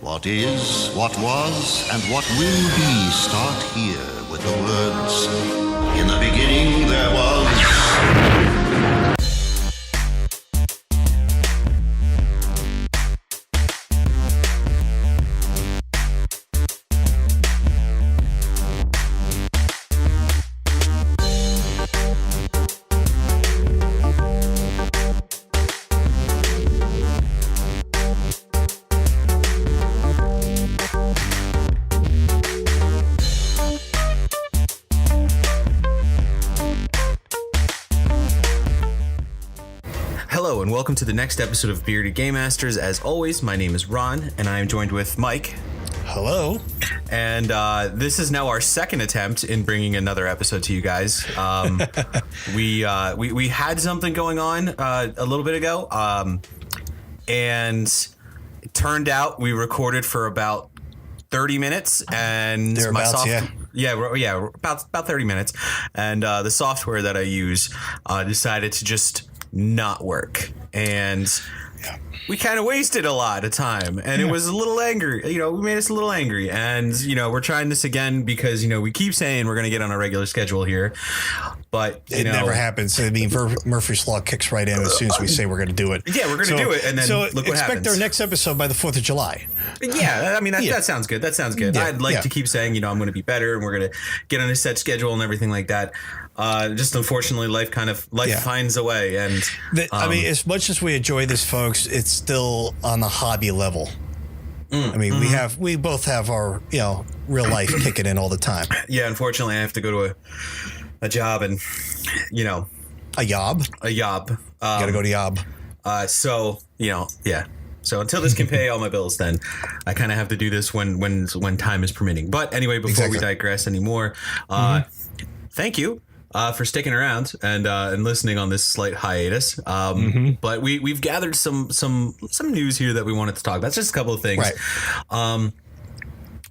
What is, what was, and what will be start here with the words, in the beginning there was... Hello and welcome to the next episode of Bearded Game Masters. As always, my name is Ron and I am joined with Mike. Hello. And this is now our second attempt in bringing another episode to you guys. We had something going on a little bit ago, and it turned out we recorded for about 30 minutes, and about 30 minutes, and the software that I use decided to just not work, and we kind of wasted a lot of time, and it was a little angry. We made us a little angry, and we're trying this again because we keep saying we're going to get on a regular schedule here, but it never happens. I mean, Murphy's Law kicks right in as soon as we say we're going to do it. Yeah, we're going to do it, and then look what happens. Expect our next episode by the 4th of July. Yeah, I mean that sounds good. That sounds good. I'd like to keep saying I'm going to be better, and we're going to get on a set schedule and everything like that. Just unfortunately, life finds a way, and I mean, as much as we enjoy this, folks, it's still on the hobby level. I mean, we both have our real life kicking in all the time. Yeah, unfortunately, I have to go to a job, and a job. Gotta go to job. So So until this can pay all my bills, then I kind of have to do this when time is permitting. But anyway, before we digress anymore, thank you for sticking around and listening on this slight hiatus. But we've gathered some news here that we wanted to talk about. Just a couple of things. Right.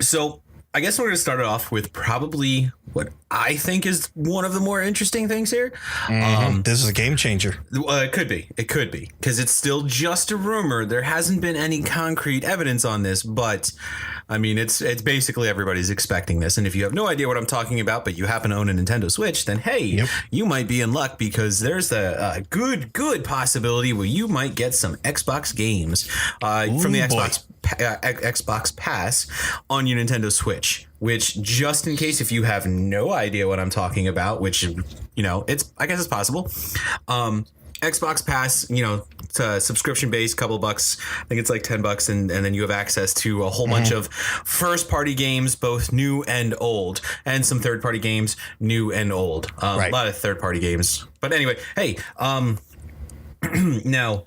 So I guess we're going to start it off with probably what I think is one of the more interesting things here. This is a game changer. It could be because it's still just a rumor. There hasn't been any concrete evidence on this, but I mean, it's basically everybody's expecting this. And if you have no idea what I'm talking about, but you happen to own a Nintendo Switch, then hey, you might be in luck because there's a good possibility where you might get some Xbox games from the Xbox Pass on your Nintendo Switch. Which, just in case if you have no idea what I'm talking about, which I guess it's possible. Xbox Pass, it's a subscription based, couple bucks. I think it's like $10, and then you have access to a whole bunch of first party games, both new and old, and some third party games, new and old. A lot of third party games. But anyway, hey, now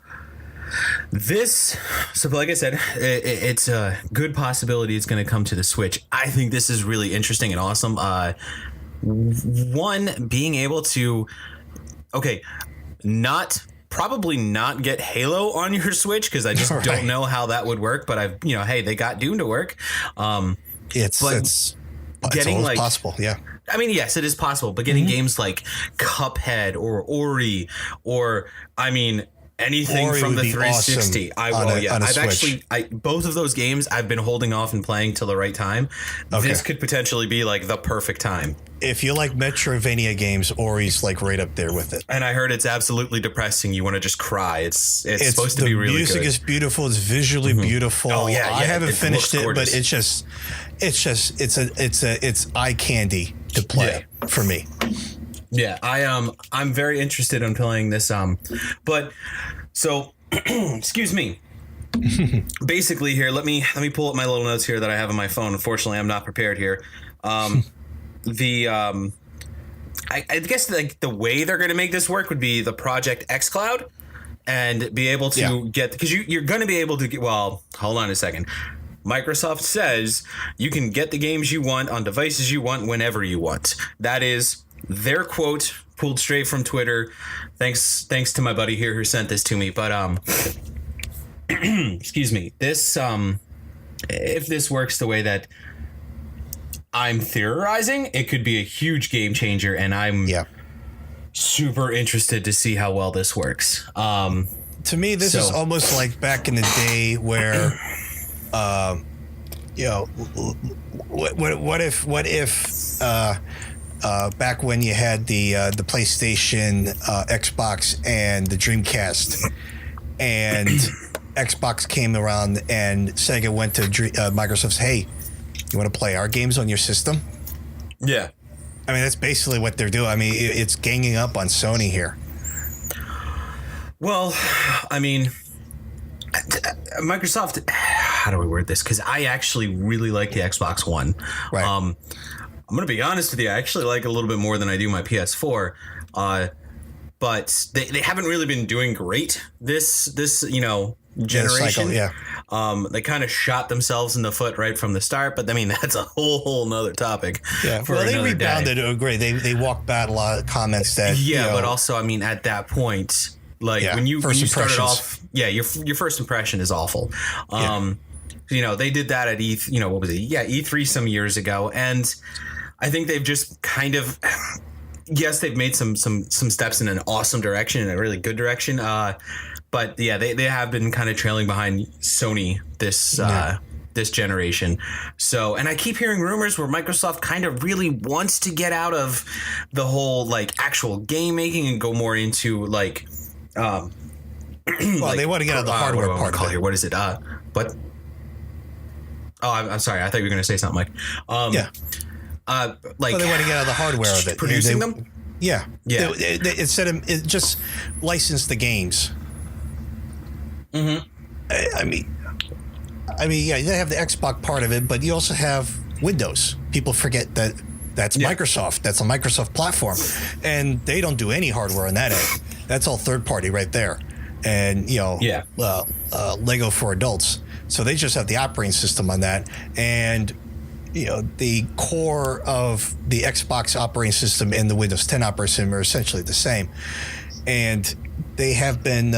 this, so like I said, it's a good possibility it's going to come to the Switch. I think this is really interesting and awesome. One, being able to, probably not get Halo on your Switch because I just don't know how that would work. But they got Doom to work. It's getting like possible. Yeah. I mean, yes, it is possible, but getting games like Cuphead or Ori, or anything Ori from the 360. Awesome Both of those games I've been holding off and playing till the right time. This could potentially be like the perfect time. If you like Metroidvania games, Ori's like right up there with it. And I heard it's absolutely depressing. You want to just cry. It's supposed to be really good. The music is beautiful. It's visually beautiful. Oh yeah, I haven't finished it, but it's eye candy to play for me. Yeah, I'm very interested in playing this. But so excuse me. Basically, here, let me pull up my little notes here that I have on my phone. Unfortunately, I'm not prepared here. I guess like the way they're going to make this work would be the Project xCloud, and be able to get, because you're going to be able to get. Well, hold on a second. Microsoft says you can get the games you want on devices you want whenever you want. That is their quote, pulled straight from Twitter. Thanks to my buddy here who sent this to me. But excuse me. This if this works the way that I'm theorizing, it could be a huge game changer, and I'm super interested to see how well this works. To me, this is almost like back in the day where what if back when you had the PlayStation, Xbox, and the Dreamcast, and Xbox came around and Sega went to Microsoft, said, hey, you want to play our games on your system? Yeah. I mean, that's basically what they're doing. I mean, it's ganging up on Sony here. Well, I mean, Microsoft, how do we word this? Because I actually really like the Xbox One. Right. I'm going to be honest with you. I actually like it a little bit more than I do my PS4. But they haven't really been doing great this generation. Cycle, yeah. They kind of shot themselves in the foot right from the start. But I mean, that's a whole nother topic. Yeah. Well, they rebounded. Oh, great. They walked back a lot of comments that. Yeah, but also, I mean, at that point, like when you started off, your first impression is awful. They did that at what was it? Yeah, E3 some years ago, and I think they've just kind of. Yes, they've made some steps in an awesome direction, in a really good direction. But yeah, they have been kind of trailing behind Sony this generation. So, and I keep hearing rumors where Microsoft kind of really wants to get out of the whole like actual game making and go more into like. Well, they want to get out of the hardware part of it. Here. What is it? What? Oh, I'm sorry. I thought you were going to say something like. Yeah. Well, they want to get out of the hardware of it. Producing them? Yeah. Yeah. It just license the games. Mm-hmm. I mean, yeah, they have the Xbox part of it, but you also have Windows. People forget that's Microsoft. That's a Microsoft platform. And they don't do any hardware on that end. That's all third party right there. And, Lego for adults. So they just have the operating system on that. And the core of the Xbox operating system and the Windows 10 operating system are essentially the same. And they have been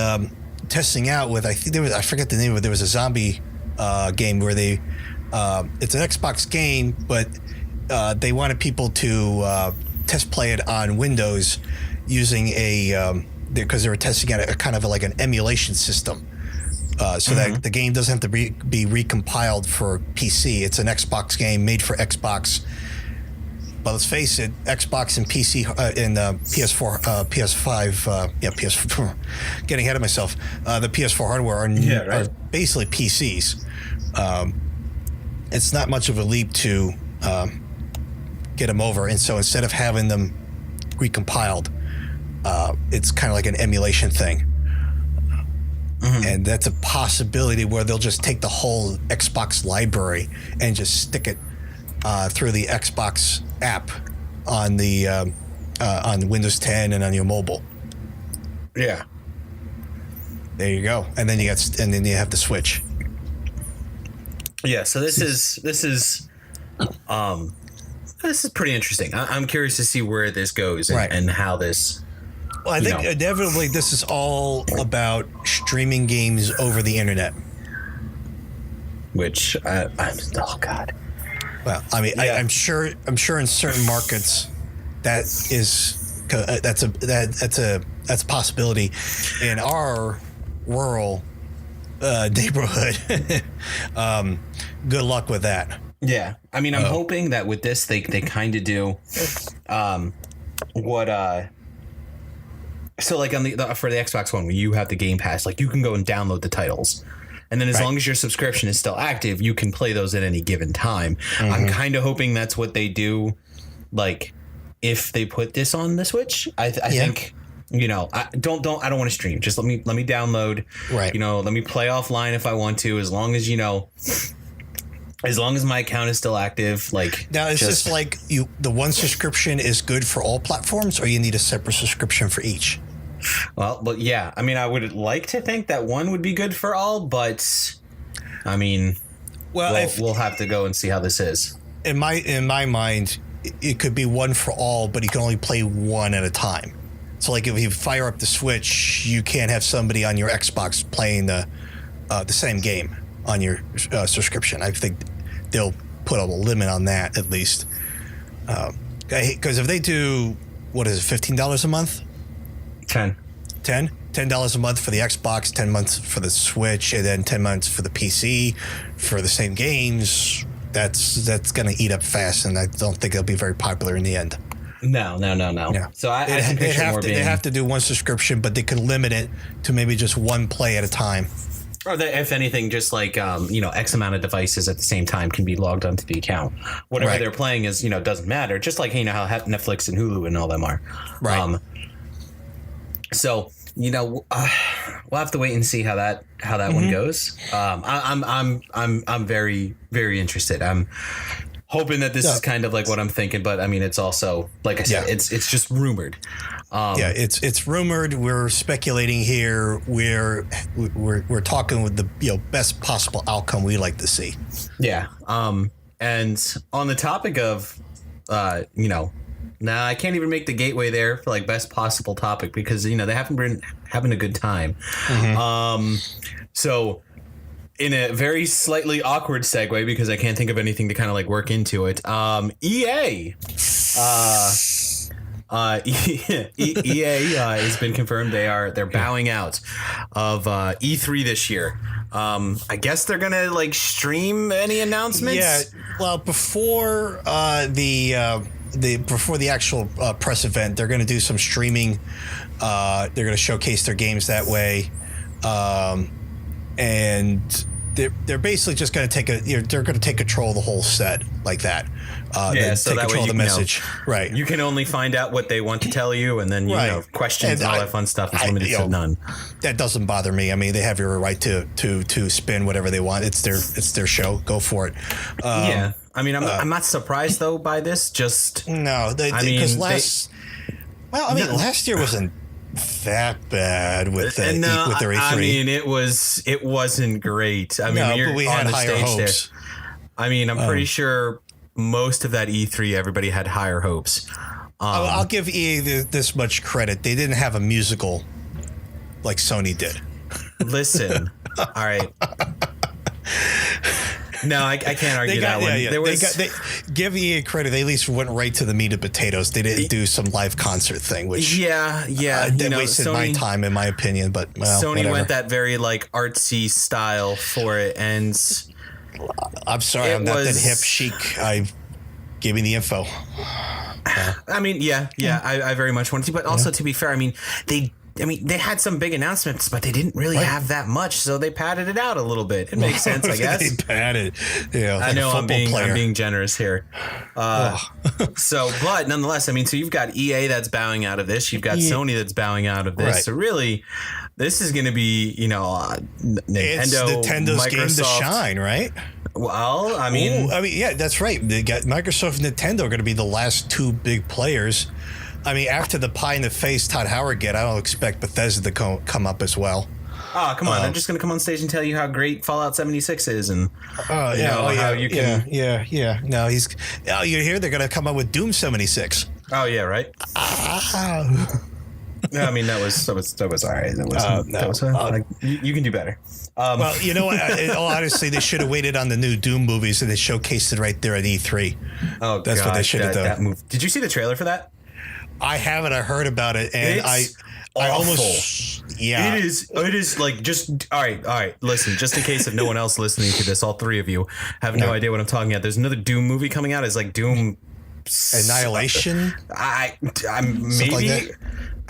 testing out with, I forget the name of it, there was a zombie game where it's an Xbox game, but they wanted people to test play it on Windows using because they were testing out a kind of like an emulation system. So that the game doesn't have to be recompiled for PC. It's an Xbox game made for Xbox. But let's face it, Xbox and PC and PS4, PS5, PS4. Getting ahead of myself. The PS4 hardware are basically PCs. It's not much of a leap to get them over, and so instead of having them recompiled, it's kind of like an emulation thing. Mm-hmm. And that's a possibility where they'll just take the whole Xbox library and just stick it through the Xbox app on the on Windows 10 and on your mobile. Yeah. There you go. And then you have the Switch. Yeah. So this is pretty interesting. I'm curious to see where this goes and how this. Well, I think inevitably this is all about streaming games over the internet. Which, oh God. Well, I mean, I'm sure in certain markets that's a possibility. In our rural neighborhood, good luck with that. Yeah, I mean, I'm hoping that with this they kind of do what. So like on for the Xbox One, when you have the Game Pass, like you can go and download the titles, and then as long as your subscription is still active, you can play those at any given time. Mm-hmm. I'm kind of hoping that's what they do. Like if they put this on the Switch, I think I don't want to stream. Just let me download. Right. Let me play offline if I want to, as long as as long as my account is still active. Like now, is this like the one subscription is good for all platforms, or you need a separate subscription for each? Well, but yeah, I mean, I would like to think that one would be good for all, but I mean, we'll have to go and see how this is. In my mind, it could be one for all, but you can only play one at a time. So, like, if you fire up the Switch, you can't have somebody on your Xbox playing the same game on your subscription. I think they'll put a limit on that at least. Because if they do, what is it, $15 a month? $10 a month for the Xbox, 10 months for the Switch, and then 10 months for the PC for the same games. that's going to eat up fast, and I don't think it'll be very popular in the end. No. Yeah. So I can picture more being... They have to do one subscription, but they could limit it to maybe just one play at a time. Or if anything, just like, X amount of devices at the same time can be logged onto the account. Whatever they're playing is, doesn't matter. Just like, how Netflix and Hulu and all them are. Right. So, we'll have to wait and see how that one goes. I'm very, very interested. I'm hoping that this is kind of like what I'm thinking, but I mean, it's also, like I said, it's just rumored. It's rumored. We're speculating here. We're talking with the best possible outcome we like to see. Yeah. And on the topic of, now I can't even make the gateway there for like best possible topic because they haven't been having a good time. So in a very slightly awkward segue, because I can't think of anything to kind of like work into it. EA. EA has been confirmed they're bowing out of E3 this year. I guess they're gonna like stream any announcements. Yeah. Well, before before the actual press event, they're going to do some streaming. They're going to showcase their games that way, and they're basically just going to they're going to take control of the whole set like that. So take control of the message. Right. You can only find out what they want to tell you, and then questions and all that fun stuff is limited to none. That doesn't bother me. I mean, they have your right to spin whatever they want. It's their show. Go for it. I mean, I'm not surprised though by this. Just because last year wasn't that bad with their E3. I mean, it wasn't great. I mean, but we had higher hopes. There. I mean, I'm pretty sure most of that E3, everybody had higher hopes. I'll give EA this much credit. They didn't have a musical like Sony did. Listen, all right. No, I can't argue that one. They give EA credit. They at least went right to the meat and potatoes. They didn't do some live concert thing, which they wasted my time, in my opinion. But Sony went that very like artsy style for it, and I'm sorry, I'm not that hip chic. Give me the info. I mean, I very much wanted to, but also to be fair, I mean, they had some big announcements, but they didn't really have that much, so they padded it out a little bit. It makes sense, I guess. They padded. I know I'm being generous here. But nonetheless, I mean, so you've got EA that's bowing out of this. You've got Sony that's bowing out of this. Right. So really, this is going to be, Nintendo, it's Nintendo's Microsoft, game to shine, right? Well, I mean, yeah, that's right. They got Microsoft and Nintendo are going to be the last two big players. I mean, after the pie in the face Todd Howard I don't expect Bethesda to come up as well. Oh, come on. They're just going to come on stage and tell you how great Fallout 76 is and how you can... Yeah. No, you hear they're going to come up with Doom 76. Oh, yeah, right? No, I mean, that was all right. You can do better. Well, you know what? Honestly, they should have waited on the new Doom movies and they showcased it right there at E3. Oh, that's what they should have done. Did you see the trailer for that? I haven't. I heard about it, and I almost. Yeah, it is like just all right. Listen, just in case of no one else listening to this, all three of you have no idea what I'm talking about. There's another Doom movie coming out. It's like Doom Annihilation.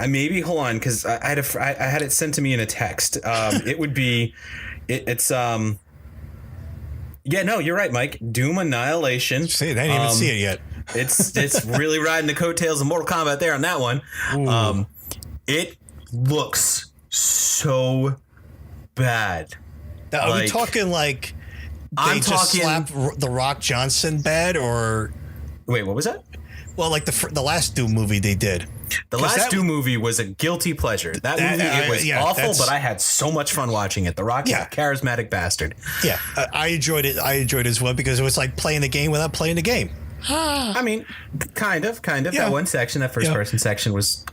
Maybe hold on, because I had it sent to me in a text. It would be it's yeah, no, you're right, Mike. Doom Annihilation. See, I didn't even see it yet. It's really riding the coattails of Mortal Kombat there on that one. It looks so bad. Now, are we talking like slap The Rock Johnson bad, or wait, what was that? Well, like the last Doom movie they did. The last Doom movie was a guilty pleasure. That movie, it was awful, but I had so much fun watching it. The Rock is a charismatic bastard. Yeah, I enjoyed it. I enjoyed it as well because it was like playing the game without playing the game. I mean, kind of. Yeah. That one section, that first person section was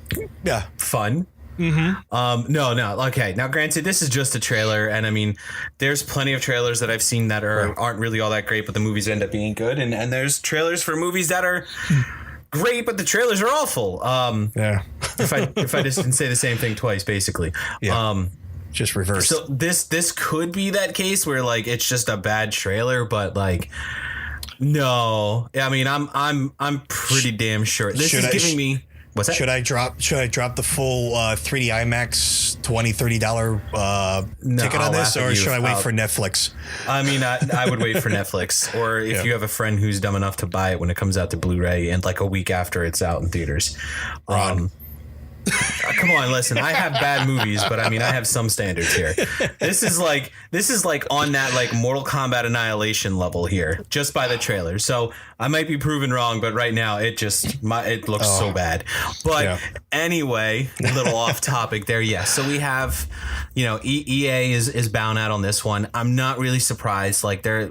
fun. Mm-hmm. No. Okay. Now, granted, this is just a trailer, and I mean, there's plenty of trailers that I've seen that aren't really all that great, but the movies end up being good, and there's trailers for movies that are great, but the trailers are awful. if I just didn't say the same thing twice, basically. Yeah. Just reverse. So this could be that case where like it's just a bad trailer, but like No, I mean I'm pretty damn sure. This is giving me. What's that? Should I drop the full 3D IMAX $20 ticket on this, or should I wait for Netflix? I mean, I would wait for Netflix, or if you have a friend who's dumb enough to buy it when it comes out to Blu-ray and like a week after it's out in theaters. Come on, listen. I have bad movies, but I mean, I have some standards here. This is like on that like Mortal Kombat Annihilation level here, just by the trailer. So I might be proven wrong, but right now it looks so bad. But anyway, a little off topic there. Yes. So we have, EA is bound out on this one. I'm not really surprised. Like they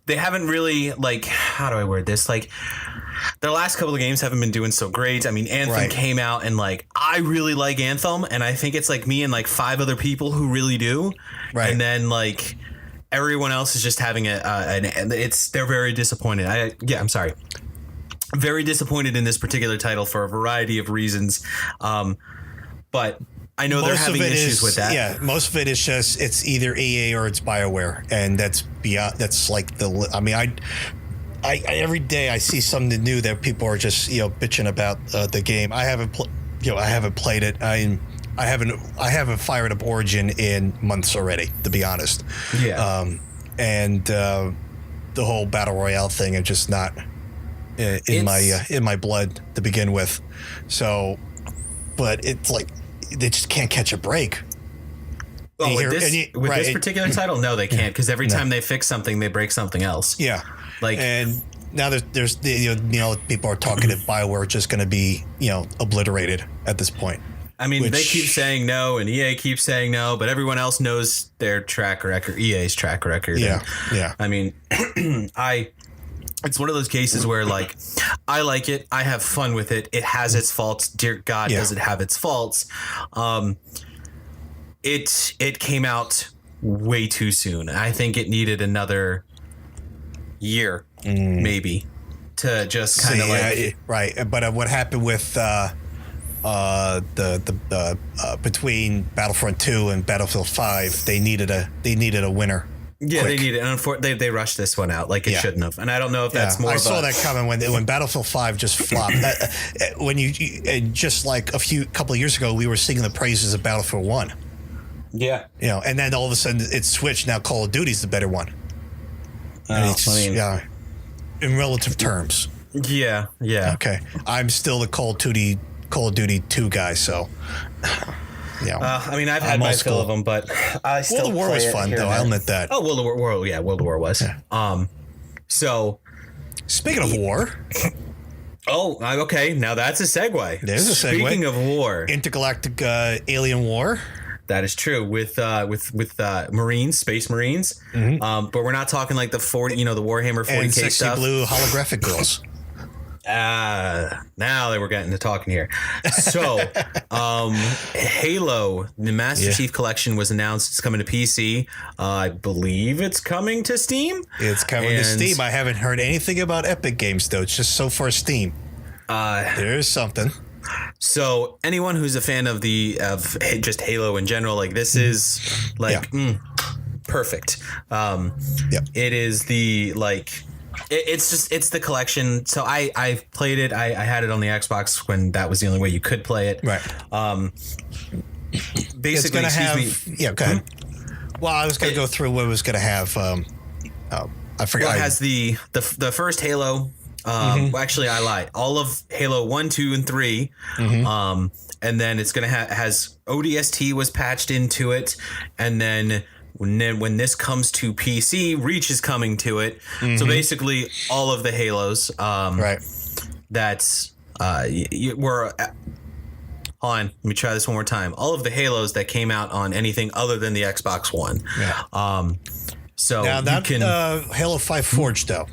haven't really like, how do I word this? Like, their last couple of games haven't been doing so great. I mean, Anthem came out and like, I really like Anthem, and I think it's like me and like 5 other people who really do. Right. And then like everyone else is just having they're very disappointed. I'm sorry. Very disappointed in this particular title for a variety of reasons. But I know they're having issues with that. Yeah, most of it is just it's either EA or it's BioWare, and that's beyond. That's like I every day I see something new that people are just bitching about the game. I haven't played it. I haven't fired up Origin in months already, to be honest. Yeah. And the whole battle royale thing is just not in my blood to begin with. So, but it's like they just can't catch a break. Well, with this particular title, no, they can't, because every time they fix something, they break something else. Yeah. Like, and now there's people are talking if BioWare just going to be obliterated at this point. I mean, they keep saying no, and EA keeps saying no, but everyone else knows their track record, EA's track record. Yeah, yeah. I mean, it's one of those cases where like I like it, I have fun with it. It has its faults. Dear God, does it have its faults? It came out way too soon. I think it needed another year, maybe, to just kind of right. But what happened with the between Battlefront 2 and Battlefield 5, they needed a winner. Yeah, quick. They needed, and unfortunately, they rushed this one out like it shouldn't have. And I don't know if that's more. I saw that coming when Battlefield 5 just flopped. When you just like couple of years ago, we were singing the praises of Battlefield 1. Yeah, and then all of a sudden it switched. Now Call of Duty's the better one. In relative terms. Yeah. Okay, I'm still the Call of Duty 2 guy, so. I mean, I've had my fill of them, but I still. World of War was fun, though. I'll admit that. Oh, World of War was. Yeah. So, speaking of war. Oh, okay. Now that's a segue. There's a segue. Speaking of war, intergalactic alien war. That is true with Marines, Space Marines. Mm-hmm. But we're not talking like the 40, the Warhammer 40K and sexy stuff. Blue holographic girls. Now that we're getting to talking here. So, Halo, the Master Chief Collection was announced. It's coming to PC. I believe it's coming to Steam. It's coming to Steam. I haven't heard anything about Epic Games though. It's just so far Steam. There's something. So anyone who's a fan of just Halo in general, like this is like perfect. It is the like. It's the collection. So I've played it. I had it on the Xbox when that was the only way you could play it. Right. Basically, go ahead. Well, I was going to go through what it was going to have. I forgot. Well, it has the first Halo. Well, actually, I lied. All of Halo 1, 2, and 3. And then it's going to has ODST was patched into it, and then. When this comes to PC, Reach is coming to it. So basically, all of the Halos, that's were. Hold on, let me try this one more time. All of the Halos that came out on anything other than the Xbox One. Yeah. So now that Halo 5 Forged though.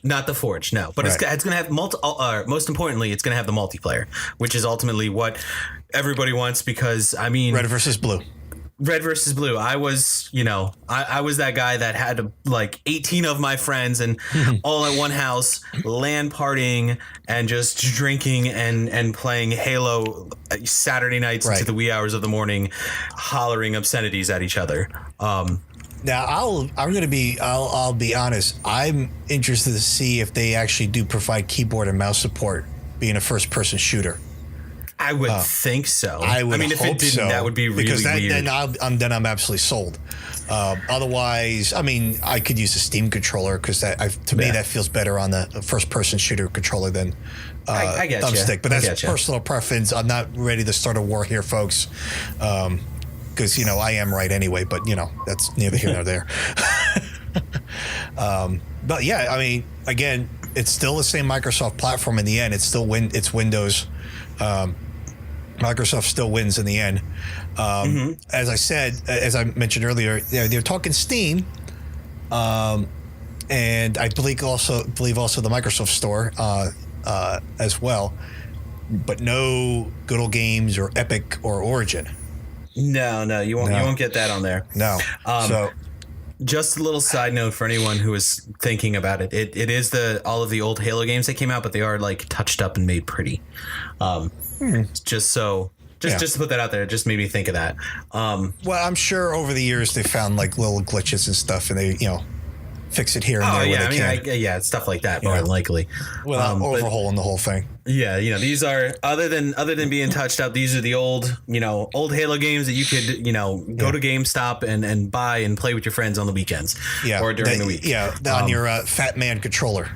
Not the Forge, no. But it's going to have most importantly, it's going to have the multiplayer, which is ultimately what everybody wants because I mean, Red versus Blue. Red versus Blue. I was, I was that guy that had like 18 of my friends and all at one house, LAN partying and just drinking and playing Halo Saturday nights into the wee hours of the morning, hollering obscenities at each other. Now I'll be honest. I'm interested to see if they actually do provide keyboard and mouse support, being a first person shooter. I would think so. I mean, if it didn't, so, that would be really because weird. then I'm absolutely sold. Otherwise, I mean, I could use a Steam controller because to me that feels better on the first person shooter controller than I get thumbstick. But that's you. personal preference. I'm not ready to start a war here, folks. Because I am right anyway. But that's neither here nor there. But yeah, I mean, again, it's still the same Microsoft platform in the end. It's still it's Windows. Microsoft still wins in the end. As I mentioned earlier, they're talking Steam, and I believe also the Microsoft Store as well, but no Good Old Games or Epic or Origin. No, you won't get that on there. No. So. Just a little side note for anyone who is thinking about it. It is all of the old Halo games that came out, but they are like touched up and made pretty. Just to put that out there, it just made me think of that. Well, I'm sure over the years they found like little glitches and stuff, and they fix it here and there. Yeah, I mean, stuff like that more than likely. Without overhauling the whole thing. Yeah, these are other than being touched up. These are the old Halo games that you could go to GameStop and buy and play with your friends on the weekends or during the week. Yeah, on your Fat Man controller.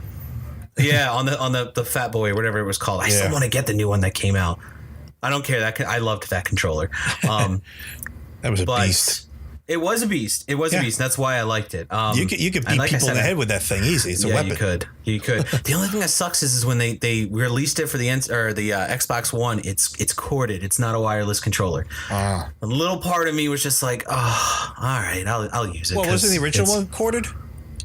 Yeah, on the Fat Boy or whatever it was called. I still want to get the new one that came out. I don't care. I loved that controller. That was a beast. It was a beast. It was a beast. That's why I liked it. You could beat people in the head with that thing easy. It's a weapon. You could. The only thing that sucks is when they released it for the Xbox One. It's corded. It's not a wireless controller. A little part of me was just like, oh, all right, I'll use it. Well, wasn't the original one corded?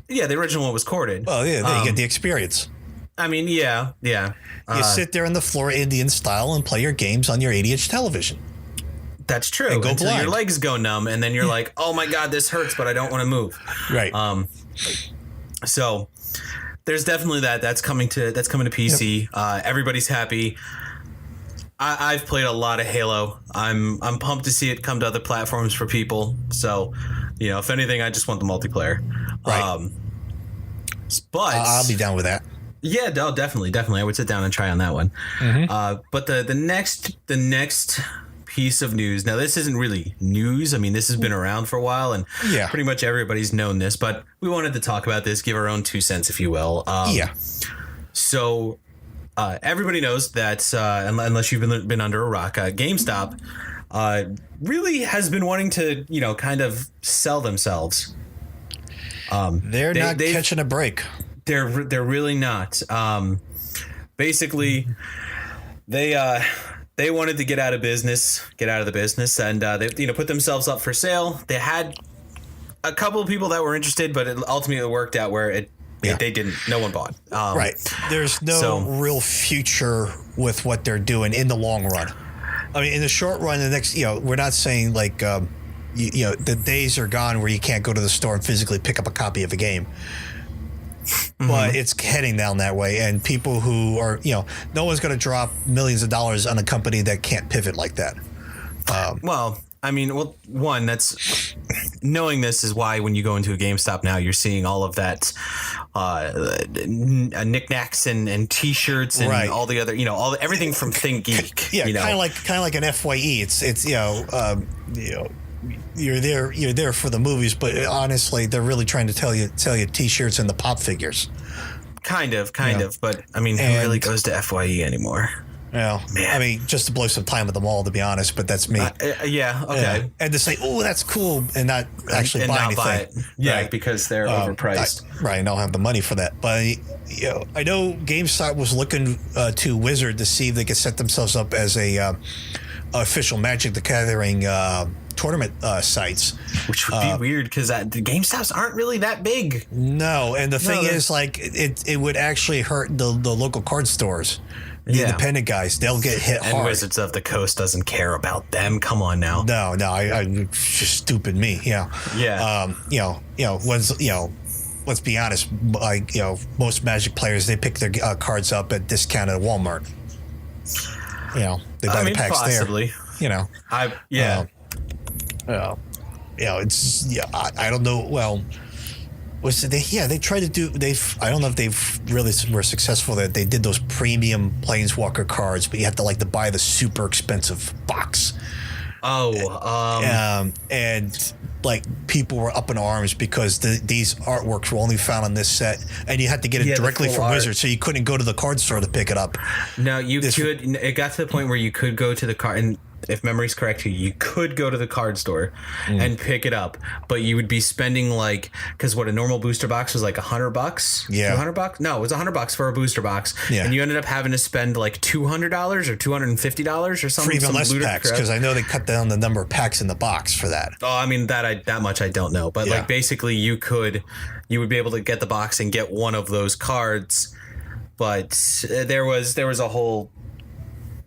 Yeah, the original one was corded. Oh yeah, then you get the experience. I mean, yeah. You sit there on the floor Indian style and play your games on your 80-inch television. That's true. Until blind. Your legs go numb, and then you're like, "Oh my god, this hurts," but I don't want to move. Right. So there's definitely that. That's coming to PC. Yep. Everybody's happy. I've played a lot of Halo. I'm pumped to see it come to other platforms for people. So, if anything, I just want the multiplayer. Right. But I'll be down with that. Yeah, no, definitely. I would sit down and try on that one. But the next piece of news. Now, this isn't really news. I mean, this has been around for a while, and pretty much everybody's known this. But we wanted to talk about this, give our own 2 cents, if you will. So everybody knows that unless you've been under a rock, GameStop really has been wanting to, kind of sell themselves. They're not catching a break. They're really not. Basically, they wanted to get out of the business, and they put themselves up for sale. They had a couple of people that were interested, but it ultimately worked out where they didn't. No one bought. Right. There's no real future with what they're doing in the long run. I mean, in the short run, the next, we're not saying like, the days are gone where you can't go to the store and physically pick up a copy of a game. But it's heading down that way, and people who are, no one's going to drop millions of dollars on a company that can't pivot like that. One, that's knowing this is why when you go into a GameStop now, you're seeing all of that knickknacks and T-shirts and all the other, everything from Think Geek. Yeah, kind of like an FYE. It's you're there for the movies, but honestly, they're really trying to tell you T-shirts and the pop figures. Kind of. But I mean, who really goes to FYE anymore? Well, man. I mean, just to blow some time at the mall, to be honest. But that's me. Okay. And to say, "Oh, that's cool," and not actually buy anything. Buy it. Yeah, because they're overpriced. I don't have the money for that. But I know GameStop was looking to Wizard to see if they could set themselves up as a official Magic the Gathering tournament sites, which would be weird because the GameStops aren't really that big. No, and the thing is, like, it would actually hurt the local card stores. The independent guys, they'll get hit hard. And Wizards of the Coast doesn't care about them. Come on now. No, I just stupid me. Yeah. Let's be honest. Like, most Magic players, they pick their cards up at discount at Walmart. They buy the packs possibly. there. it's I don't know. Well, was it they tried to do I don't know if they've really were successful that they did those premium Planeswalker cards, but you have to like to buy the super expensive box. And like people were up in arms because these artworks were only found on this set, and you had to get it directly from Wizards, so you couldn't go to the card store to pick it up. No, you could. It got to the point where you could go to the card, and if memory's correct, you could go to the card store and pick it up, but you would be spending because what a normal booster box was like $100, $200. No, it was $100 for a booster box, and you ended up having to spend like $200 or $250 or something for even less packs, because I know they cut down the number of packs in the box for that. Oh, I mean that much I don't know, but basically you would be able to get the box and get one of those cards, but there was a whole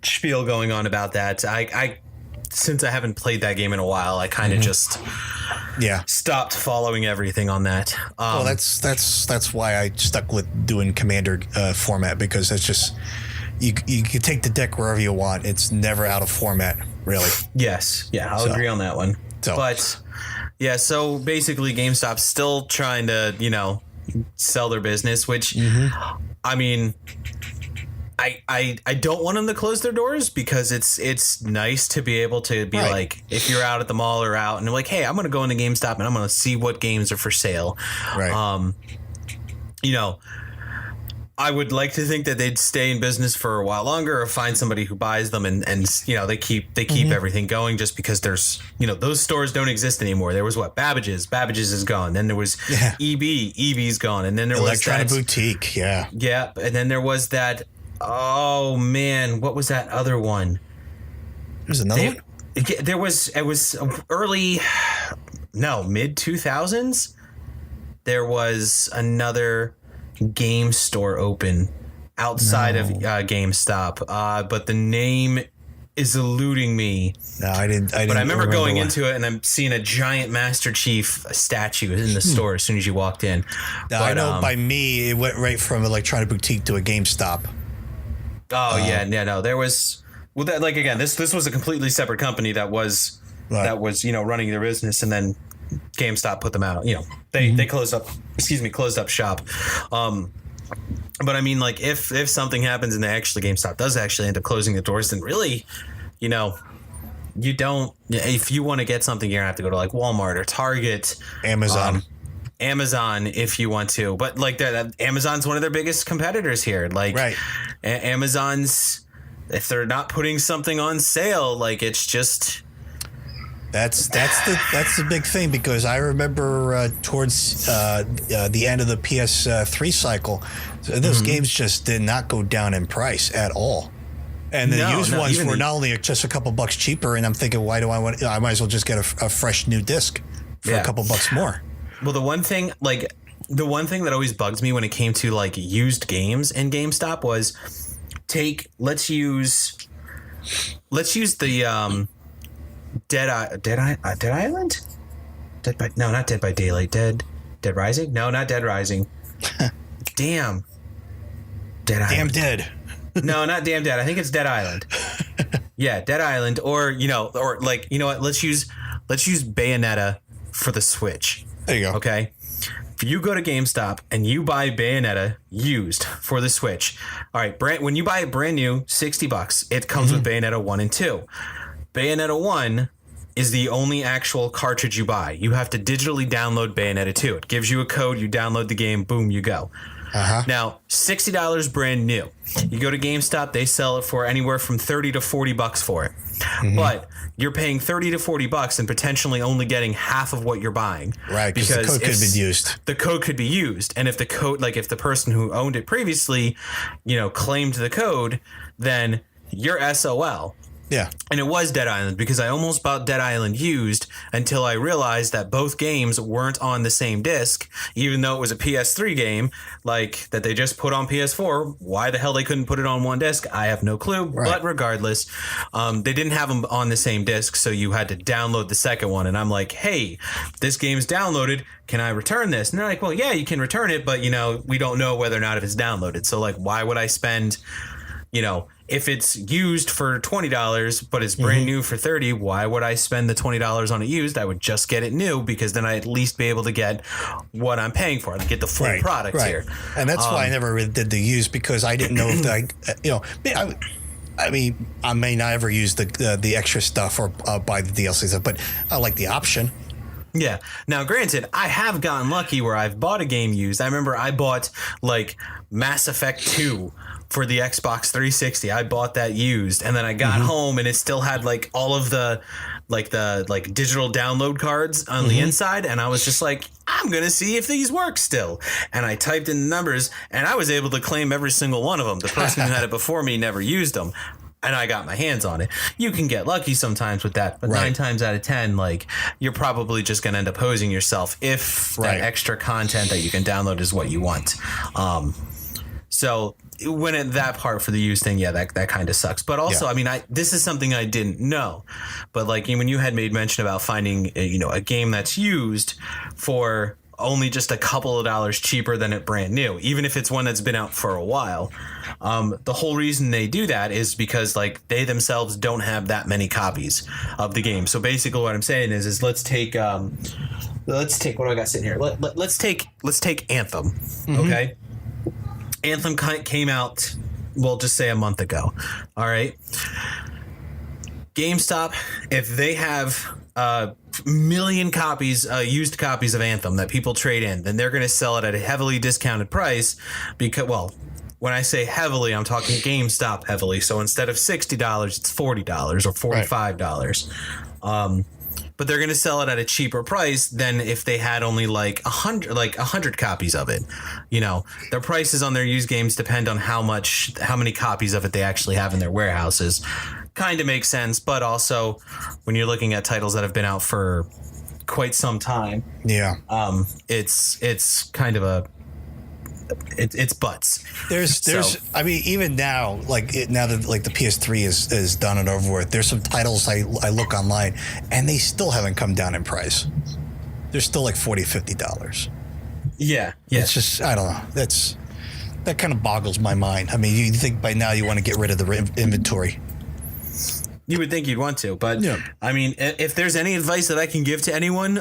spiel going on about that. I since I haven't played that game in a while, I kind of just stopped following everything on that. Well, that's why I stuck with doing Commander format, because it's just you can take the deck wherever you want. It's never out of format, really. Yes, I'll agree on that one. But so basically GameStop's still trying to sell their business, which I mean, I don't want them to close their doors, because it's nice to be able to be like, if you're out at the mall or out and you're like, hey, I'm going to go into GameStop and I'm going to see what games are for sale. Right. I would like to think that they'd stay in business for a while longer, or find somebody who buys them and they keep everything going, just because there's those stores don't exist anymore. There was Babbage's is gone. Then there was EB's gone, and then there was Electronic Boutique. Yeah, and then there was that. Oh man, what was that other one? There's another one? It was mid 2000s. There was another game store open outside of GameStop, but the name is eluding me. No, I didn't. But I remember going into it and I'm seeing a giant Master Chief statue in the store as soon as you walked in. Now, I know by me, it went right from Electronic Boutique to a GameStop. There was again, this was a completely separate company that was running their business, and then GameStop put them out. They closed up shop. But I mean, if something happens and GameStop does actually end up closing the doors, then really, you don't. If you want to get something, you're gonna have to go to Walmart or Target, Amazon if you want to, but Amazon's one of their biggest competitors here. Amazon's, if they're not putting something on sale, it's just. That's the big thing, because I remember towards the end of the PS3 cycle, those games just did not go down in price at all. And the used ones were not only just a couple bucks cheaper, and I'm thinking, why do I want? I might as well just get a fresh new disc for a couple bucks more. Well, the one thing that always bugs me when it came to used games in GameStop was let's use the Dead Island? Not Dead by Daylight. Dead Rising? No, not Dead Rising. Damn. Dead Island. Damn Dead. No, not Damn Dead. I think it's Dead Island. Yeah, Dead Island, or what? Let's use Bayonetta for the Switch. There you go. Okay. If you go to GameStop and you buy Bayonetta used for the Switch, all right, when you buy it brand new, $60, it comes with Bayonetta 1 and 2. Bayonetta 1 is the only actual cartridge you buy. You have to digitally download Bayonetta 2. It gives you a code, you download the game, boom, you go. Now, $60 brand new. You go to GameStop, they sell it for anywhere from $30 to $40 for it. But you're paying $30 to $40 and potentially only getting half of what you're buying. Right, because the code could be used. The code could be used. And if the code, if the person who owned it previously, claimed the code, then you're SOL. Yeah. And it was Dead Island, because I almost bought Dead Island used until I realized that both games weren't on the same disc, even though it was a PS3 game, that they just put on PS4. Why the hell they couldn't put it on one disc, I have no clue. Right. But regardless, they didn't have them on the same disc, so you had to download the second one. And I'm like, hey, this game's downloaded. Can I return this? And they're like, well, yeah, you can return it, but, we don't know whether or not if it's downloaded. So, why would I spend if it's used for $20 but it's brand new for $30, why would I spend the $20 on it used? I would just get it new, because then I at least be able to get what I'm paying for. I get the full product here. And that's why I never really did the used, because I didn't know if I mean, I may not ever use the extra stuff or buy the DLC stuff, but I like the option. Yeah. Now, granted, I have gotten lucky where I've bought a game used. I remember I bought like Mass Effect 2 for the Xbox 360. I bought that used, and then I got home and it still had like all of the digital download cards on the inside, and I was just like, I'm going to see if these work still. And I typed in the numbers, and I was able to claim every single one of them. The person who had it before me never used them, and I got my hands on it. You can get lucky sometimes with that, but 9 times out of 10, like, you're probably just going to end up hosing yourself if that extra content that you can download is what you want. So when that part for the used thing, that kind of sucks. But also, I mean, this is something I didn't know. But like when you had made mention about finding, a game that's used for only just a couple of dollars cheaper than it brand new, even if it's one that's been out for a while. The whole reason they do that is because like they themselves don't have that many copies of the game. So basically what I'm saying is let's take what do I got sitting here? Let's take Anthem. Okay. Anthem came out, we'll just say a month ago. All right. GameStop, if they have a million copies, used copies of Anthem that people trade in, then they're going to sell it at a heavily discounted price because, well, when I say heavily, I'm talking GameStop heavily. So instead of $60, it's $40 or $45. But they're going to sell it at a cheaper price than if they had only like 100 copies of it. Their prices on their used games depend on how many copies of it they actually have in their warehouses. Kind of makes sense, but also when you're looking at titles that have been out for quite some time, it's kind of it's butts. I mean, even now, now that like the PS3 is done and over with, there's some titles I look online and they still haven't come down in price. They're still like $40-$50. Yeah. It's just, I don't know. That kind of boggles my mind. I mean, you think by now you want to get rid of the inventory. You would think you'd want to, but I mean, if there's any advice that I can give to anyone,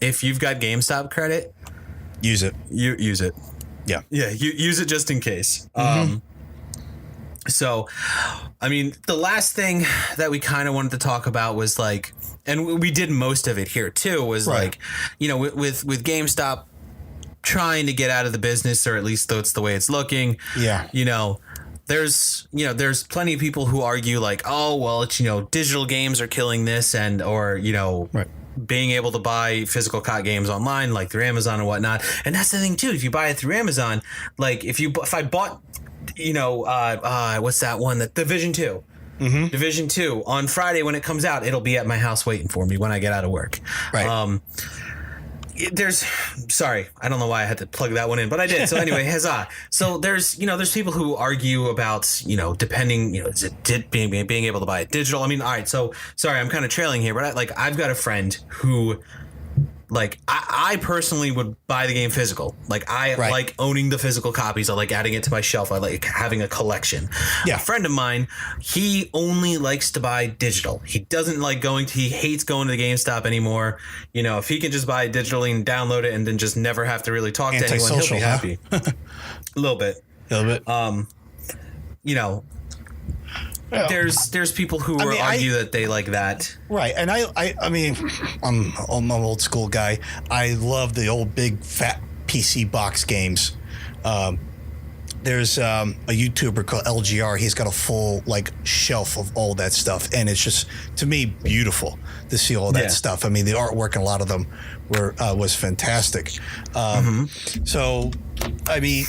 if you've got GameStop credit, use it. You use it. Yeah. Yeah. You use it just in case. So, I mean, the last thing that we kind of wanted to talk about was like, and we did most of it here too, was like, with GameStop trying to get out of the business, or at least that's the way it's looking. Yeah. There's plenty of people who argue like, oh, well, it's, digital games are killing this, or being able to buy physical COD games online, like through Amazon and whatnot. And that's the thing too. If you buy it through Amazon, like if I bought, what's that one, that Division 2, Division 2 on Friday when it comes out, it'll be at my house waiting for me when I get out of work. Right. Sorry, I don't know why I had to plug that one in, but I did. So anyway, huzzah. So there's people who argue about, depending, is it being able to buy it digital? I mean, all right. So sorry, I'm kind of trailing here, but I've got a friend who, I personally would buy the game physical. I like owning the physical copies. I like adding it to my shelf. I like having a collection. Yeah. A friend of mine, he only likes to buy digital. He doesn't like he hates going to the GameStop anymore. If he can just buy it digitally and download it and then just never have to really talk to anyone, he'll be happy. A little bit. There's people who argue that they like that. Right. And I mean, I'm an old school guy. I love the old big fat PC box games. There's a YouTuber called LGR. He's got a full shelf of all that stuff. And it's just, to me, beautiful to see all that stuff. I mean, the artwork in a lot of them was fantastic. So, I mean,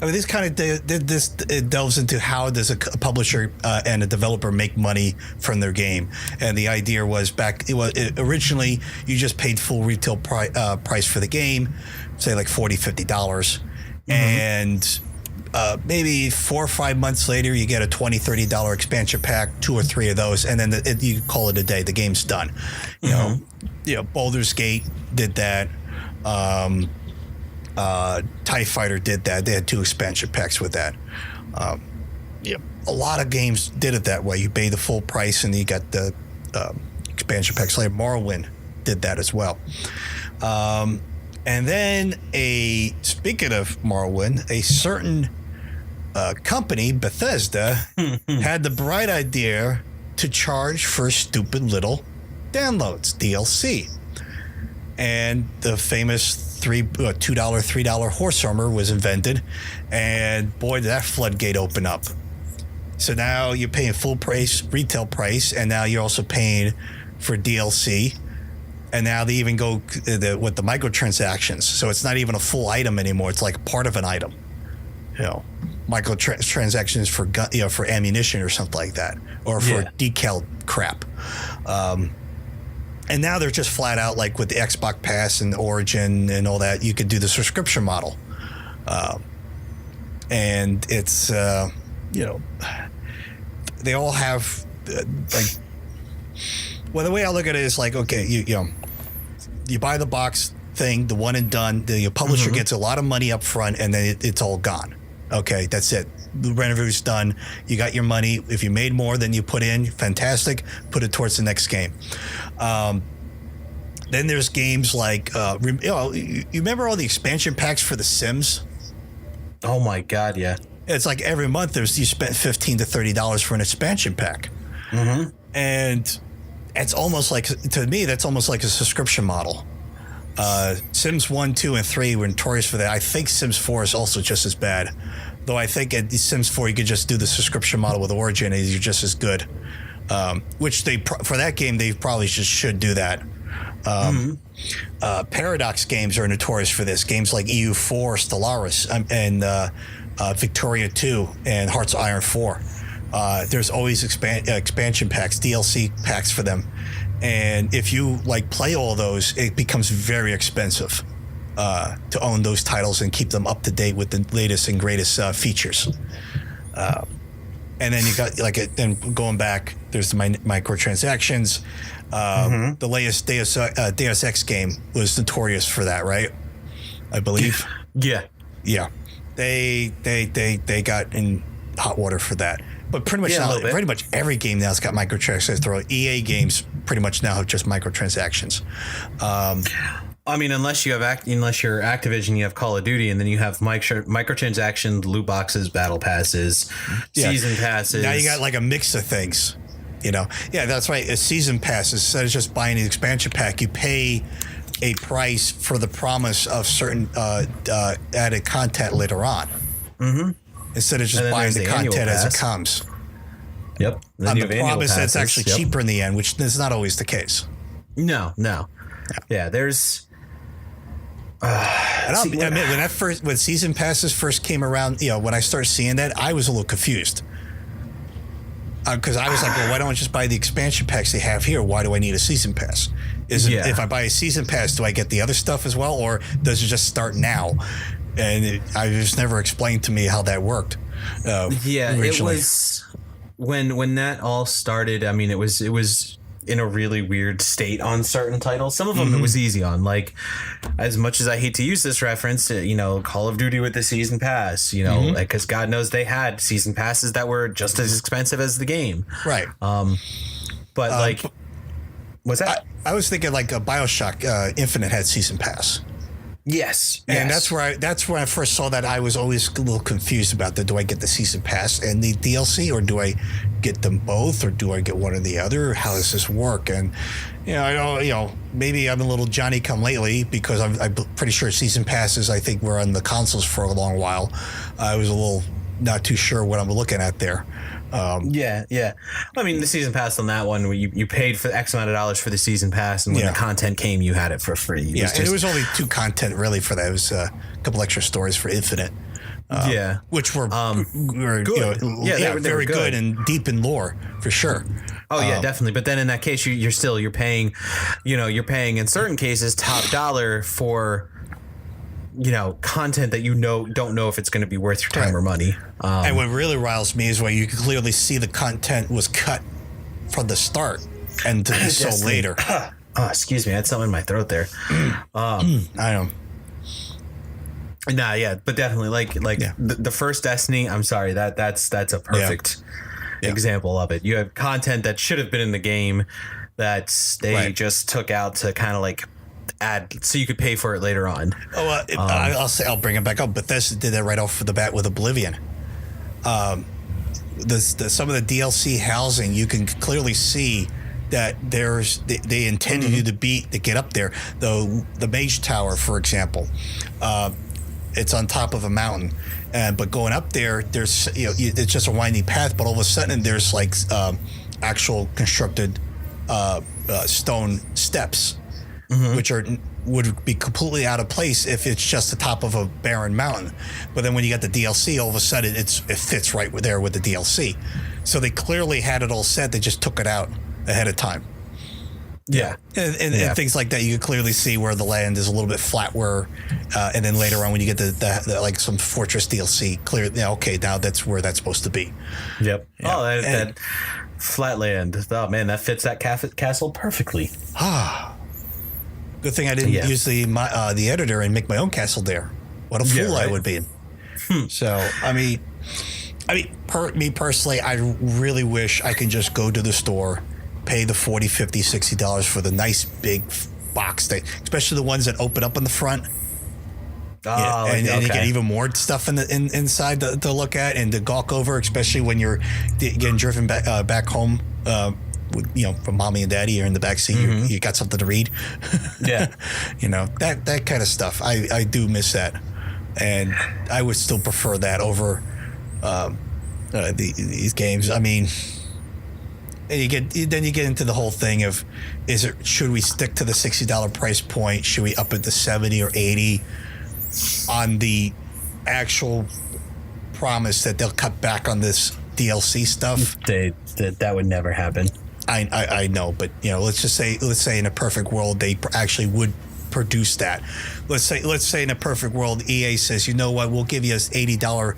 this kind of it delves into how does a publisher and a developer make money from their game, and the idea was originally you just paid full retail price for the game, say like $40-$50, and maybe 4 or 5 months later you get a $20-$30 expansion pack, 2 or 3 of those, and then you call it a day. The game's done. You know, Baldur's Gate did that. TIE Fighter did that. They had 2 expansion packs with that. Yep. A lot of games did it that way. You pay the full price and you got the expansion packs later. Morrowind did that as well. And then speaking of Morrowind, a certain company, Bethesda, had the bright idea to charge for stupid little downloads, DLC. And the famous $2, $3 horse armor was invented. And boy, did that floodgate open up. So now you're paying full price, retail price, and now you're also paying for DLC. And now they even go with the microtransactions. So it's not even a full item anymore. It's like part of an item. Microtransactions for gun, for ammunition or something like that, or for decal crap. And now they're just flat out like with the Xbox Pass and Origin and all that, you could do the subscription model. And it's, they all have the way I look at it is like, okay, you buy the box thing, the one and done, the publisher gets a lot of money up front and then it's all gone. Okay, that's it. The revenue's done. You got your money. If you made more than you put in, fantastic. Put it towards the next game. Then there's games like, you remember all the expansion packs for The Sims? Oh my God, yeah. It's like every month you spent $15 to $30 for an expansion pack. And it's almost like, to me, that's almost like a subscription model. Sims 1, 2, and 3 were notorious for that. I think Sims 4 is also just as bad. Though I think at Sims 4 you could just do the subscription model with Origin and you're just as good. Which for that game they probably just should do that. Paradox games are notorious for this. Games like EU4, Stellaris, and Victoria 2 and Hearts of Iron 4. There's always expansion packs, DLC packs for them. And if you play all those, it becomes very expensive to own those titles and keep them up to date with the latest and greatest features. And then you got then going back, there's the microtransactions. The latest Deus Ex game was notorious for that, right? I believe. Yeah. They got in hot water for that. But pretty much every game now's got microtransactions. EA games pretty much now have just microtransactions. I mean, unless you're Activision, you have Call of Duty, and then you have microtransactions, loot boxes, battle passes, season passes. Now you got a mix of things. Yeah, that's right. A season pass, instead of just buying an expansion pack, you pay a price for the promise of certain added content later on. Instead of just buying the content as it comes. Yep. On the promise that it's actually cheaper in the end, which is not always the case. No. Yeah, there's. And I'll admit, when season passes first came around, when I started seeing that, I was a little confused. Because I was like, well, why don't I just buy the expansion packs they have here? Why do I need a season pass? If I buy a season pass, do I get the other stuff as well? Or does it just start now? And it was never explained to me how that worked. Originally. It was when that all started. I mean, it was in a really weird state on certain titles. Some of them it was easy on. Like, as much as I hate to use this reference, Call of Duty with the season pass. Because God knows they had season passes that were just as expensive as the game. Right. But what's that? I was thinking like a BioShock Infinite had season pass. Yes. And that's where I first saw that. I was always a little confused about that. Do I get the season pass and the DLC, or do I get them both, or do I get one or the other? How does this work? And maybe I'm a little Johnny come lately because I'm pretty sure season passes, I think, were on the consoles for a long while. I was a little not too sure what I'm looking at there. Yeah. I mean, the season pass on that one, you paid for X amount of dollars for the season pass, and when the content came, you had it for free. It was only 2 content really for that. It was a couple extra stories for Infinite. Which were good. They were very good and deep in lore for sure. Oh yeah, definitely. But then in that case, you're paying, in certain cases top dollar for content that don't know if it's going to be worth your time or money. And what really riles me is when you can clearly see the content was cut from the start and to be sold later. Excuse me, I had something in my throat there. I know. Nah, yeah, but definitely like Yeah. the first Destiny. I'm sorry, that's a perfect example of it. You have content that should have been in the game that they just took out to kind of like add so you could pay for it later on. Oh, I'll bring it back up. Bethesda did that right off the bat with Oblivion. Some of the DLC housing, you can clearly see that they intended you to get up there. The Mage Tower, for example, it's on top of a mountain, but going up there, there's it's just a winding path. But all of a sudden, there's like actual constructed stone steps, which would be completely out of place if it's just the top of a barren mountain. But then when you get the DLC, all of a sudden it fits right there with the DLC. So they clearly had it all set. They just took it out ahead of time. Yeah. And things like that, you can clearly see where the land is a little bit flat, and then later on when you get the like some Fortress DLC, clear, okay, now that's where that's supposed to be. Yep. Yeah. Oh, that flat land. Oh man, that fits that castle perfectly. Good thing I didn't use the editor and make my own castle there. What a fool I would be. So, me personally, I really wish I can just go to the store, pay the $40, $50, $60 for the nice big box, especially the ones that open up in the front. And you get even more stuff inside to look at and to gawk over, especially when you're getting driven back home. From mommy and daddy, you're in the back seat. You got something to read. Yeah, that kind of stuff. I do miss that, and I would still prefer that over these games. I mean, and you get into the whole thing of should we stick to the $60 price point? Should we up it to $70 or $80 on the actual promise that they'll cut back on this DLC stuff? That would never happen. I know, but let's say in a perfect world they actually would produce that. Let's say in a perfect world EA says, you know what, we'll give you an $80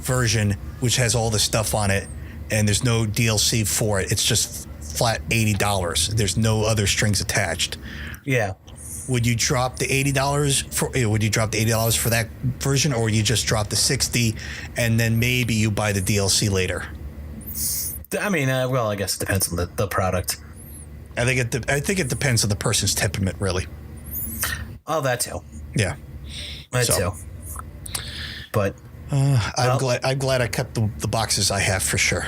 version which has all the stuff on it, and there's no DLC for it. It's just flat $80. There's no other strings attached. Yeah. Would you drop the $80 for that version, or you just drop the $60 and then maybe you buy the DLC later? I mean, well, I guess it depends on the product. I think it depends on the person's temperament, really. Oh, that too. Yeah, that too. But I'm glad I kept the boxes I have for sure.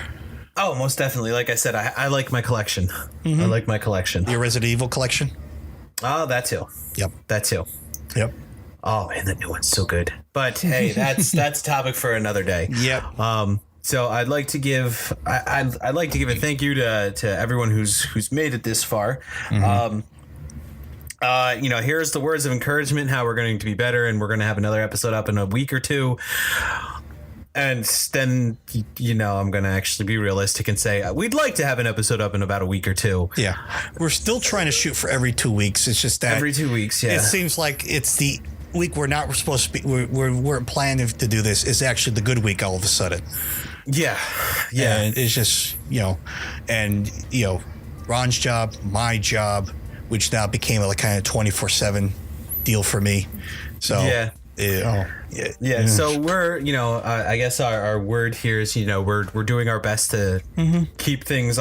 Oh, most definitely. Like I said, I like my collection. I like my collection. Your Resident Evil collection. Oh, that too. Yep. That too. Yep. Oh, and that new one's so good. But hey, that's topic for another day. Yep. So I'd like to give a thank you to everyone who's made it this far. Here's the words of encouragement, how we're going to be better, and we're going to have another episode up in a week or two. And then, I'm going to actually be realistic and say we'd like to have an episode up in about a week or two. Yeah. We're still trying to shoot for every 2 weeks. It's just that every 2 weeks. Yeah. It seems like it's the week we're not supposed to be, we're planning to do this is actually the good week all of a sudden. Yeah. Yeah. And it's just, Ron's job, my job, which now became a kind of 24/7 deal for me. So, yeah. Yeah. So we're, I guess our word here is, we're doing our best to keep things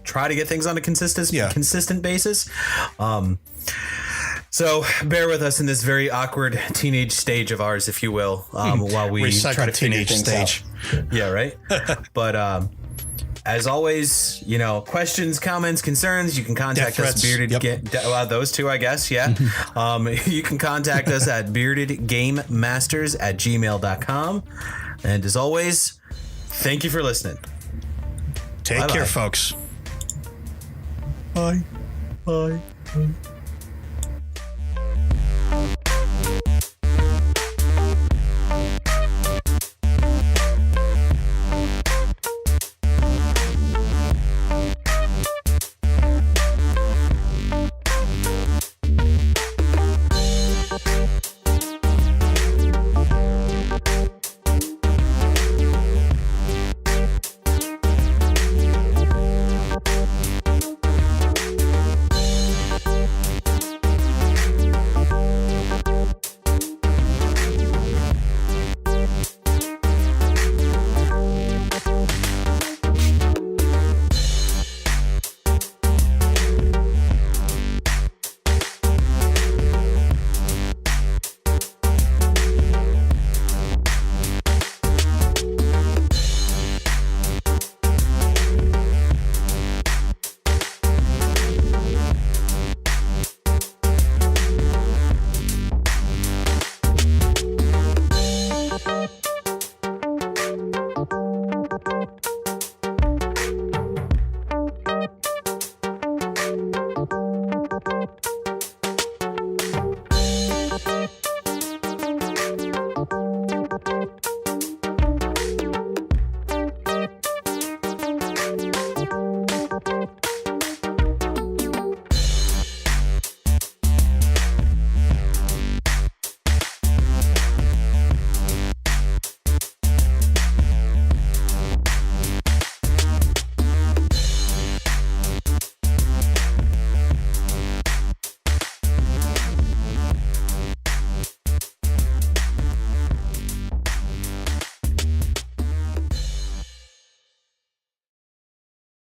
try to get things on a consistent basis. So bear with us in this very awkward teenage stage of ours, if you will, while we try to figure things out. Yeah, right. But as always, questions, comments, concerns, you can contact us. Those two, I guess. Yeah. You can contact us at beardedgamemasters@gmail.com. And as always, thank you for listening. Take care, folks. Bye. Bye.